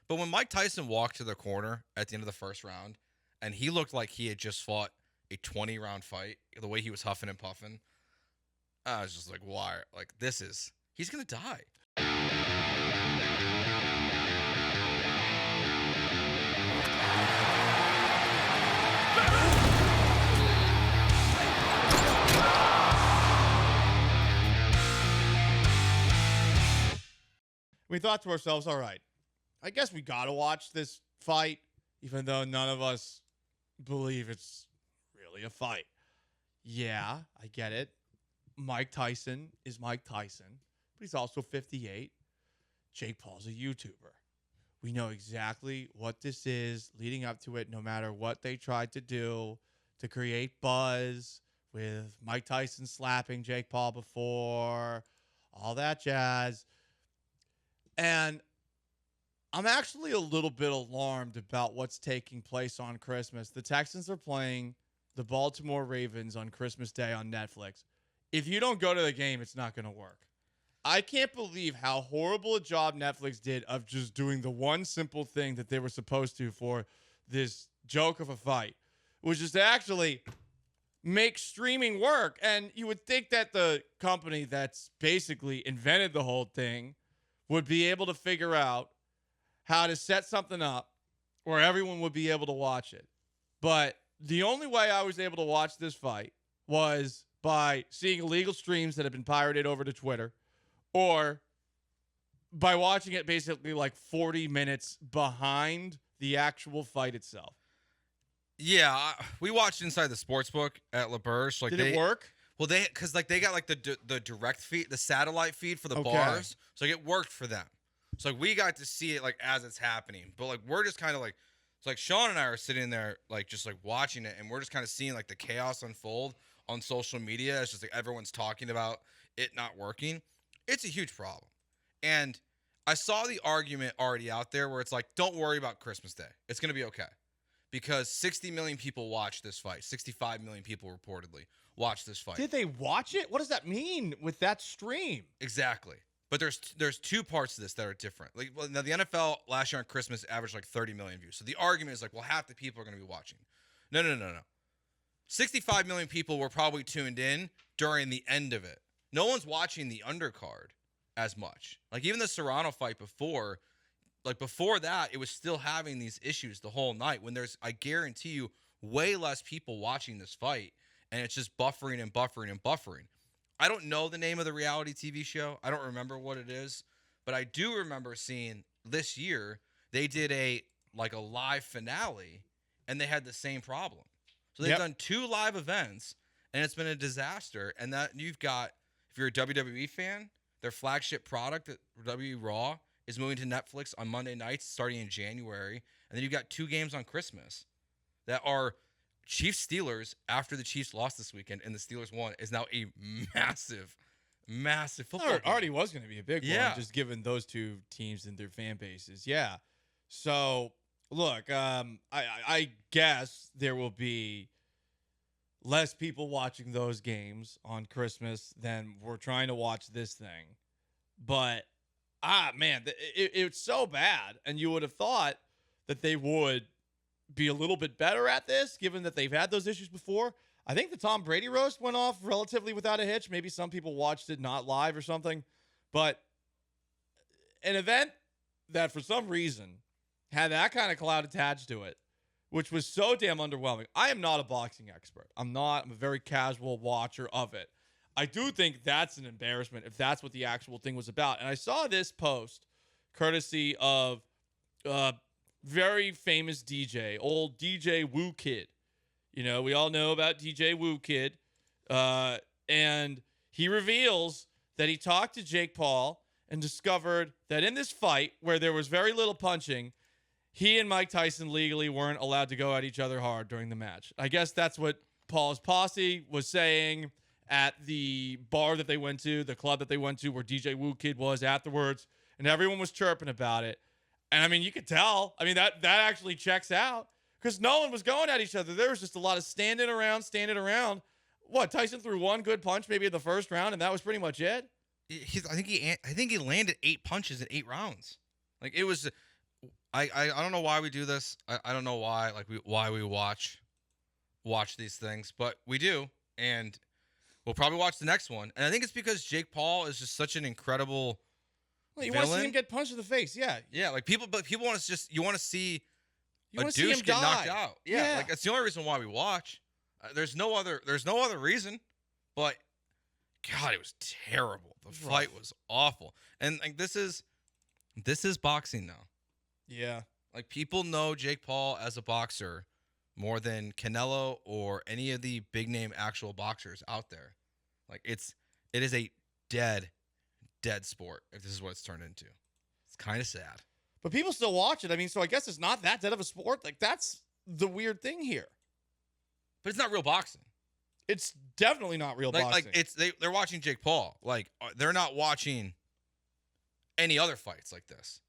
But when Mike Tyson walked to the corner at the end of the first round, and he looked like he had just fought a 20-round fight, the way he was huffing and puffing, I was just like, why? Like, he's going to die. We thought to ourselves, all right, I guess we got to watch this fight, even though none of us believe it's really a fight. Yeah, I get it. Mike Tyson is Mike Tyson, but he's also 58. Jake Paul's a YouTuber. We know exactly what this is leading up to it, no matter what they tried to do to create buzz with Mike Tyson slapping Jake Paul before, all that jazz. And I'm actually a little bit alarmed about what's taking place on Christmas. The Texans are playing the Baltimore Ravens on Christmas Day on Netflix. If you don't go to the game, it's not going to work. I can't believe how horrible a job Netflix did of just doing the one simple thing that they were supposed to for this joke of a fight, which is to actually make streaming work. And you would think that the company that's basically invented the whole thing would be able to figure out how to set something up where everyone would be able to watch it. But the only way I was able to watch this fight was by seeing illegal streams that have been pirated over to Twitter, or by watching it basically like 40 minutes behind the actual fight itself. Yeah, we watched inside the sportsbook at La Berge. Like, did it work? Well, they got like the direct feed, the satellite feed for the bars, so like, it worked for them. So like, we got to see it like as it's happening, but like, we're just kind of like, it's like Sean and I are sitting there like just like watching it, and we're just kind of seeing like the chaos unfold on social media. It's just like everyone's talking about it not working. It's a huge problem, and I saw the argument already out there where it's like, don't worry about Christmas Day, it's gonna be okay, because 60 million people watched this fight. 65 million people reportedly watched this fight. Did they watch it? What does that mean with that stream? Exactly. But there's two parts to this that are different. Like, well, now the NFL last year on Christmas averaged like 30 million views. So the argument is like, well, half the people are going to be watching. No. 65 million people were probably tuned in during the end of it. No one's watching the undercard as much. Like, even the Serrano fight before that, it was still having these issues the whole night, when there's, I guarantee you, way less people watching this fight, and it's just buffering and buffering and buffering. I don't know the name of the reality TV show. I don't remember what it is, but I do remember seeing this year they did a live finale, and they had the same problem. So they've done 2 live events, and it's been a disaster. And that you've got, if you're a WWE fan, their flagship product, WWE Raw, is moving to Netflix on Monday nights starting in January. And then you've got 2 games on Christmas that are Chiefs-Steelers after the Chiefs lost this weekend and the Steelers won, is now a massive, massive football game. It already was going to be a big one, just given those 2 teams and their fan bases. Yeah. So, look, I guess there will be less people watching those games on Christmas than we're trying to watch this thing. But, man, it's so bad. And you would have thought that they would be a little bit better at this, given that they've had those issues before. I think the Tom Brady roast went off relatively without a hitch. Maybe some people watched it not live or something. But an event that for some reason had that kind of cloud attached to it, which was so damn underwhelming. I am not a boxing expert. I'm a very casual watcher of it. I do think that's an embarrassment if that's what the actual thing was about. And I saw this post courtesy of very famous DJ, old DJ Woo Kid. You know, we all know about DJ Woo Kid. And he reveals that he talked to Jake Paul and discovered that in this fight, where there was very little punching, he and Mike Tyson legally weren't allowed to go at each other hard during the match. I guess that's what Paul's posse was saying at the bar that they went to, the club that they went to where DJ Woo Kid was afterwards, and everyone was chirping about it. And, I mean, you could tell. I mean, that actually checks out, because no one was going at each other. There was just a lot of standing around. What, Tyson threw one good punch maybe in the first round, and that was pretty much it? I think he landed 8 punches in 8 rounds. Like, it was, I don't know why we do this. I don't know why we watch these things, but we do, and we'll probably watch the next one. And I think it's because Jake Paul is just such an incredible you villain. want to see him get punched in the face, yeah. Yeah, like people want to you want to see a see douche him get die. knocked out. Yeah, like that's the only reason why we watch. There's no other reason. But God, it was terrible. The fight was awful. And like this is boxing now. Yeah. Like people know Jake Paul as a boxer more than Canelo or any of the big name actual boxers out there. Like it is a dead sport if this is what it's turned into. It's kind of sad. But people still watch it. I mean, so I guess it's not that dead of a sport. Like that's the weird thing here. But it's not real boxing. It's definitely not real boxing. Like it's they're watching Jake Paul. Like they're not watching any other fights like this.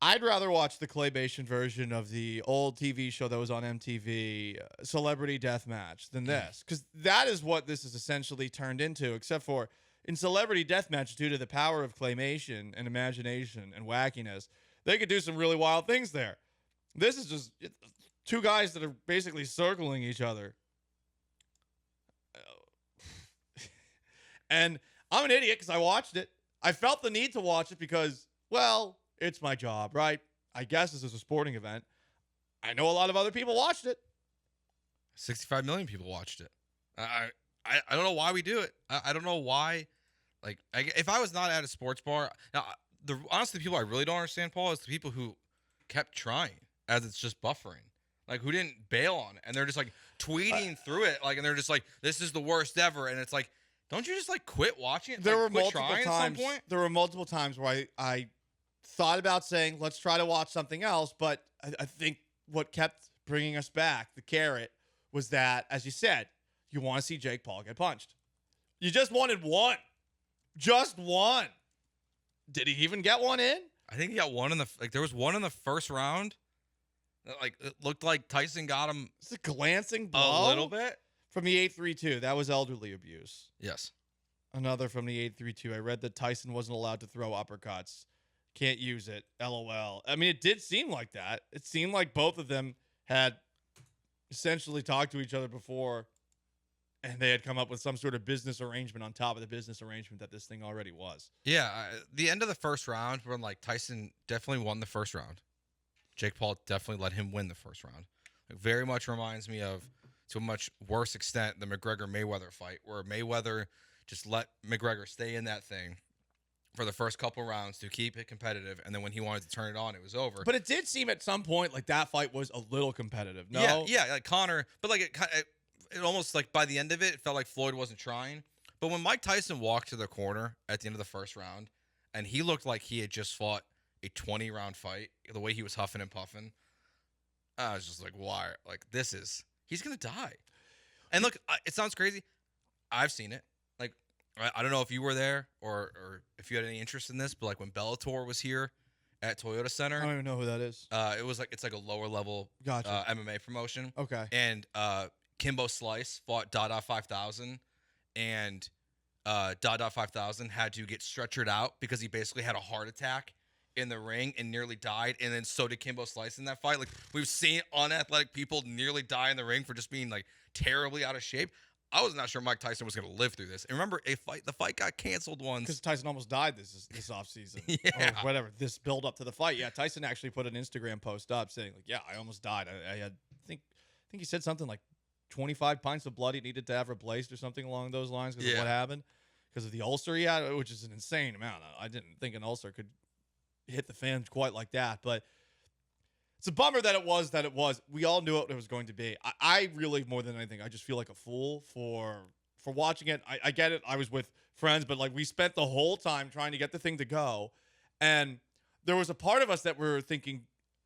I'd rather watch the claymation version of the old TV show that was on MTV, Celebrity Deathmatch, than this. Because that is what this is essentially turned into, except for in Celebrity Deathmatch, due to the power of claymation and imagination and wackiness, they could do some really wild things there. This is just two guys that are basically circling each other. And I'm an idiot because I watched it. I felt the need to watch it because, well, it's my job, right? I guess this is a sporting event. I know a lot of other people watched it. 65 million people watched it. I don't know why we do it. I don't know why. Like, if I was not at a sports bar, now honestly, the people I really don't understand, Paul, is the people who kept trying as it's just buffering. Like, who didn't bail on it, and they're just like tweeting through it, like, and they're just like, "This is the worst ever," and it's like, don't you just like quit watching it? There like, were quit multiple trying times. At some point? There were multiple times where I thought about saying, let's try to watch something else, but I think what kept bringing us back, the carrot, was that, as you said, you want to see Jake Paul get punched. You just wanted one. Just one. Did he even get one in? I think he got one there was one in the first round. Like, it looked like Tyson got him. It's a glancing blow. A little bit. From the 832. That was elderly abuse. Yes. Another from the 832. I read that Tyson wasn't allowed to throw uppercuts. Can't use it. LOL. I mean, it did seem like that. It seemed like both of them had essentially talked to each other before, and they had come up with some sort of business arrangement on top of the business arrangement that this thing already was. Yeah. The end of the first round, when like Tyson definitely won the first round. Jake Paul definitely let him win the first round. It very much reminds me of, to a much worse extent, the McGregor-Mayweather fight, where Mayweather just let McGregor stay in that thing for the first couple rounds to keep it competitive, and then when he wanted to turn it on, it was over. But it did seem at some point like that fight was a little competitive. No? Yeah, like Conor, but like it almost like by the end of it, it felt like Floyd wasn't trying. But when Mike Tyson walked to the corner at the end of the first round, and he looked like he had just fought a 20-round fight, the way he was huffing and puffing, I was just like, why? Like, he's going to die. And look, it sounds crazy. I've seen it. Like, I don't know if you were there or if you had any interest in this, but like when Bellator was here at Toyota Center. I don't even know who that is. It's like a lower level gotcha. MMA promotion. Okay. And Kimbo Slice fought Dada 5000, and Dada 5000 had to get stretchered out because he basically had a heart attack in the ring and nearly died, and then so did Kimbo Slice in that fight. Like, we've seen unathletic people nearly die in the ring for just being like terribly out of shape. I was not sure Mike Tyson was going to live through this. And remember, the fight got canceled once because Tyson almost died this offseason. Yeah. Or whatever, this build up to the fight. Yeah, Tyson actually put an Instagram post up saying like, yeah, I almost died. I think he said something like 25 pints of blood he needed to have replaced or something along those lines because of what happened, because of the ulcer he had, which is an insane amount. I didn't think an ulcer could hit the fans quite like that, but it's a bummer that it was. We all knew what it was going to be. I really, more than anything, I just feel like a fool for watching it. I get it. I was with friends, but like we spent the whole time trying to get the thing to go, and there was a part of us that were thinking,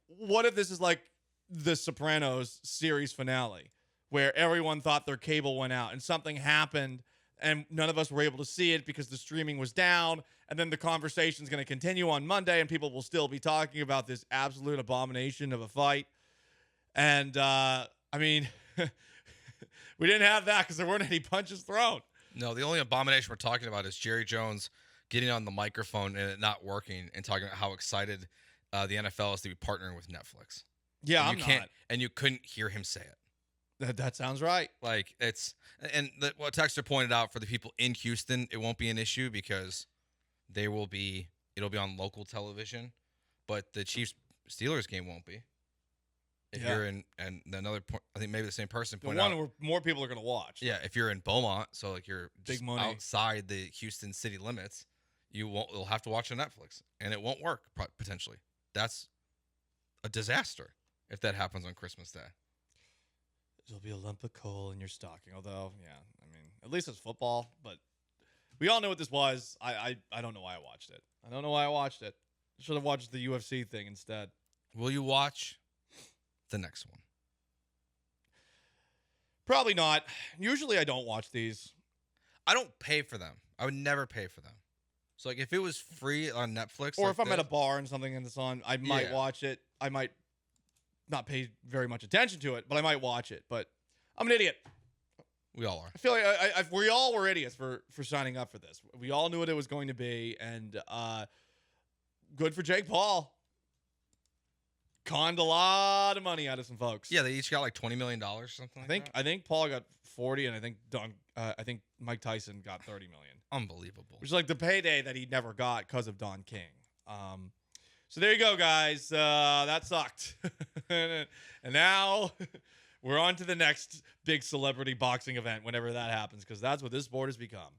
what if this is like the Sopranos series finale, where everyone thought their cable went out and something happened and none of us were able to see it because the streaming was down, and then the conversation's going to continue on Monday and people will still be talking about this absolute abomination of a fight. And, I mean, we didn't have that because there weren't any punches thrown. No, the only abomination we're talking about is Jerry Jones getting on the microphone and it not working and talking about how excited the NFL is to be partnering with Netflix. Yeah, and and you couldn't hear him say it. That sounds right. Like what Texter pointed out for the people in Houston, it won't be an issue because it'll be on local television, but the Chiefs Steelers game won't be. If you're in, and another point, I think maybe the same person pointed out. The one where more people are going to watch. Yeah, if you're in Beaumont, so like you're just big money outside the Houston city limits, you'll have to watch on Netflix, and it won't work potentially. That's a disaster if that happens on Christmas Day. There'll be a lump of coal in your stocking. Although, yeah, I mean, at least it's football. But we all know what this was. I don't know why I watched it. I don't know why I watched it. Should have watched the UFC thing instead. Will you watch the next one? Probably not. Usually I don't watch these. I don't pay for them. I would never pay for them. So like if it was free on Netflix, or if I'm at a bar and something and it's on, I might watch it. I might not pay very much attention to it, but I might watch it. But I'm an idiot. We all are. I feel like we all were idiots for signing up for this. We all knew what it was going to be, and good for Jake Paul. Conned a lot of money out of some folks. Yeah, they each got like $20 million or something. I think Paul got 40, and I think Mike Tyson got 30 million. Unbelievable. Which is like the payday that he never got because of Don King. So there you go, guys. That sucked. And now we're on to the next big celebrity boxing event whenever that happens, because that's what this sport has become.